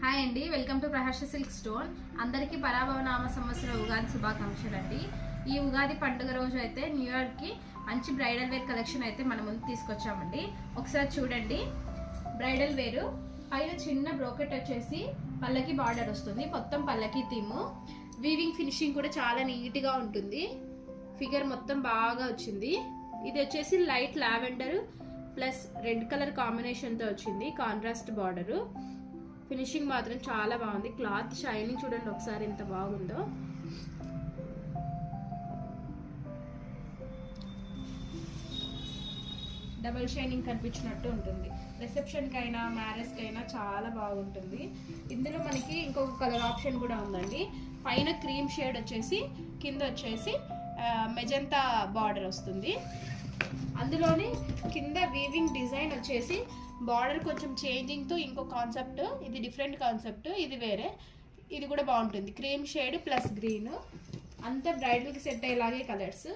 Hi అండి, welcome to Praharsha silk stone. అందరికీ పరాభవ నామ సంవత్సర ఉగాది శుభాకాంక్షలు అండి. ఈ ఉగాది పండుగ రోజు అయితే న్యూ ఇయర్కి మంచి బ్రైడల్ వేర్ కలెక్షన్ అయితే మన ముందు తీసుకొచ్చామండి. ఒకసారి చూడండి. బ్రైడల్ వేరు పైన చిన్న బ్రోకెట్ వచ్చేసి పల్లకి బార్డర్ వస్తుంది. మొత్తం పల్లకి థీము. వీవింగ్ ఫినిషింగ్ కూడా చాలా నీట్గా ఉంటుంది. ఫిగర్ మొత్తం బాగా వచ్చింది. ఇది వచ్చేసి light lavender plus red colour కాంబినేషన్తో వచ్చింది. Contrast border. ఫినిషింగ్ మాత్రం చాలా బాగుంది. క్లాత్ షైనింగ్ చూడండి ఒకసారి ఎంత బాగుందో. డబుల్ షైనింగ్ కనిపించినట్టు ఉంటుంది. రిసెప్షన్కి అయినా మ్యారేజ్కి అయినా చాలా బాగుంటుంది. ఇందులో మనకి ఇంకొక కలర్ ఆప్షన్ కూడా ఉందండి. పైన క్రీమ్ షేడ్ వచ్చేసి కింద వచ్చేసి మెజంతా బార్డర్ వస్తుంది. అందులోని కింద వీవింగ్ డిజైన్ వచ్చేసి బార్డర్ కొంచెం చేంజింగ్తో ఇంకో కాన్సెప్ట్. ఇది డిఫరెంట్ కాన్సెప్ట్, ఇది వేరే. ఇది కూడా బాగుంటుంది. క్రీమ్ షేడ్ ప్లస్ గ్రీన్, అంతా బ్రైడల్కి సెట్ అయ్యేలాగే కలర్స్.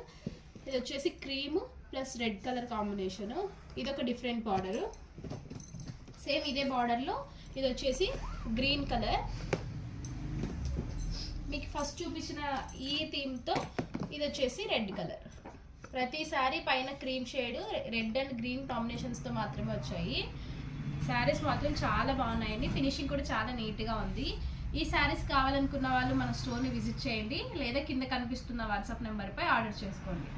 ఇది వచ్చేసి cream plus red colour combination. ఇది ఒక డిఫరెంట్ బార్డరు. సేమ్ ఇదే బార్డర్లో ఇది వచ్చేసి గ్రీన్ కలర్. మీకు ఫస్ట్ చూపించిన ఈ థీమ్తో ఇది వచ్చేసి రెడ్ కలర్. ప్రతిసారి పైన cream shade red and green కాంబినేషన్స్తో మాత్రమే వచ్చాయి. శారీస్ మాత్రం చాలా బాగున్నాయండి. ఫినిషింగ్ కూడా చాలా నీట్గా ఉంది. ఈ శారీస్ కావాలనుకున్న వాళ్ళు మన స్టోర్ని విజిట్ చేయండి, లేదా కింద కనిపిస్తున్న వాట్సాప్ నెంబర్పై ఆర్డర్ చేసుకోండి.